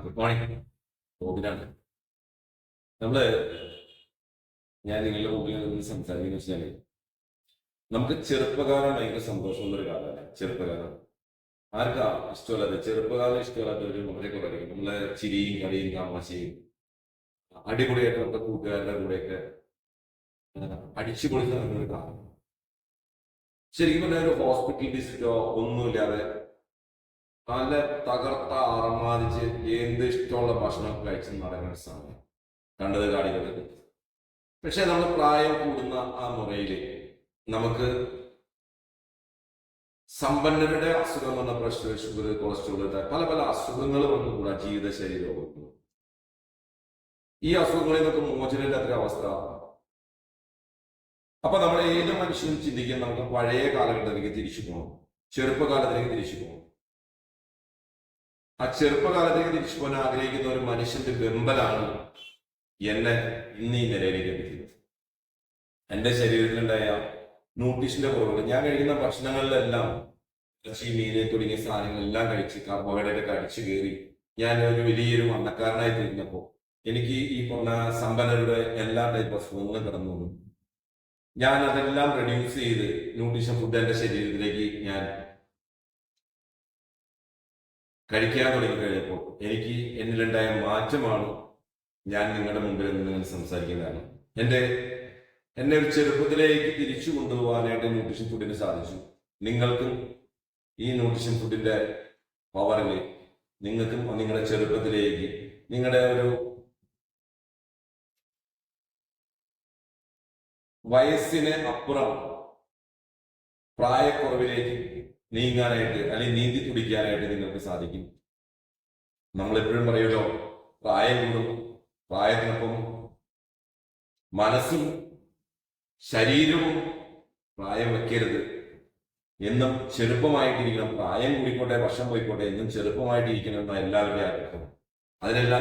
Good morning. റോബിനാണ്. നമ്മള് ഞാൻ നിങ്ങളുടെ മുമ്പിൽ നിന്ന് സംസാരിക്കുന്ന വെച്ചാല് നമുക്ക് ചെറുപ്പകാലം ഭയങ്കര സന്തോഷമുള്ളൊരു കാലമല്ലേ ചെറുപ്പകാലം. ആർക്കാ ഇഷ്ടമല്ലാതെ? ചെറുപ്പകാലം ഇഷ്ടമല്ലാത്തവര് വളരെ കുറവായിരിക്കും. നമ്മളെ ചിരിയും കളിയും തമാശയും അടിപൊളിയായിട്ട് നമ്മുടെ കൂട്ടുകാരുടെ കൂടെയൊക്കെ അടിച്ചു പൊളിച്ച് നടന്നൊരു കാലം. ശരിക്കും പറഞ്ഞാൽ ഒരു ഹോസ്പിറ്റൽ വിസിറ്റോ ഒന്നുമില്ലാതെ നല്ല തകർത്ത ആർമാദിച്ച് എന്ത് ഇഷ്ടമുള്ള ഭക്ഷണം കഴിച്ച് നടക്കുന്ന സമയം കണ്ടത് കാണിക്കുന്നത്. പക്ഷെ നമ്മൾ പ്രായം കൂടുന്ന ആ മുറയില് നമുക്ക് സമ്പന്നരുടെ അസുഖം വന്ന പ്രഷർ, ഷുഗർ, കൊളസ്ട്രോൾ, പല പല അസുഖങ്ങൾ വന്നുകൂടാ ജീവിതശൈലി രോഗങ്ങൾ. ഈ അസുഖങ്ങളിൽ നിന്നൊക്കെ മോചനമില്ലാത്തൊരു അവസ്ഥ. അപ്പൊ നമ്മൾ ഏത് മനുഷ്യനും ചിന്തിക്കാൻ നമുക്ക് പഴയ കാലഘട്ടത്തിലേക്ക് തിരിച്ചു പോകണം, ചെറുപ്പകാലത്തിലേക്ക് തിരിച്ചു പോകണം. ആ ചെറുപ്പകാലത്തേക്ക് തിരിച്ചു പോകാൻ ആഗ്രഹിക്കുന്ന ഒരു മനുഷ്യന്റെ വെമ്പലാണ് എന്നെ ഇന്ന് ഈ നിലയിലേക്ക് എത്തിക്കുന്നത്. എന്റെ ശരീരത്തിലുണ്ടായ ന്യൂട്രീഷന്റെ കുറവുകൾ, ഞാൻ കഴിക്കുന്ന ഭക്ഷണങ്ങളിലെല്ലാം ഇറച്ചി, മീന് തുടങ്ങിയ സാധനങ്ങളെല്ലാം കഴിച്ച് കാർബോഹൈഡ്രേറ്റ് ഒക്കെ അടിച്ചു കയറി ഞാൻ ഒരു വലിയൊരു മണ്ണക്കാരനായി തീർന്നപ്പോൾ എനിക്ക് ഈ പറഞ്ഞ സമ്പന്നരുടെ എല്ലാ ടൈപ്പ് അസുഖങ്ങളും കടന്നു വന്നു. ഞാൻ അതെല്ലാം റെഡ്യൂസ് ചെയ്ത് ന്യൂട്രീഷൻ ഫുഡ് എന്റെ ശരീരത്തിലേക്ക് ഞാൻ കഴിക്കാൻ തുടങ്ങി കഴിഞ്ഞപ്പോൾ എനിക്ക് എന്നിലുണ്ടായ മാറ്റമാണ് ഞാൻ നിങ്ങളുടെ മുമ്പിൽ നിന്ന് സംസാരിക്കുന്നതാണ്. എന്നെ ഒരു ചെറുപ്പത്തിലേക്ക് തിരിച്ചു കൊണ്ടുപോകാനായിട്ട് ന്യൂട്രീഷൻ ഫുഡിന് സാധിച്ചു. നിങ്ങൾക്കും ഈ ന്യൂട്രീഷൻ ഫുഡിന്റെ പവറിൽ നിങ്ങൾക്കും നിങ്ങളുടെ ചെറുപ്പത്തിലേക്ക്, നിങ്ങളുടെ ഒരു വയസ്സിന് അപ്പുറം പ്രായക്കുറവിലേക്ക് നീങ്ങാനായിട്ട് അല്ലെങ്കിൽ നീന്തി തുടിക്കാനായിട്ട് നിങ്ങൾക്ക് സാധിക്കും. നമ്മളെപ്പോഴും പറയുമല്ലോ, പ്രായം കൂടും, പ്രായത്തിനൊപ്പം മനസ്സും ശരീരവും പ്രായം വെക്കരുത്. എന്നും ചെറുപ്പമായിട്ടിരിക്കണം. പ്രായം കൂടിക്കോട്ടെ, വർഷം പോയിക്കോട്ടെ, എന്നും ചെറുപ്പമായിട്ടിരിക്കണം എന്ന എല്ലാവരുടെയും ആഗ്രഹം. അതിനെല്ലാം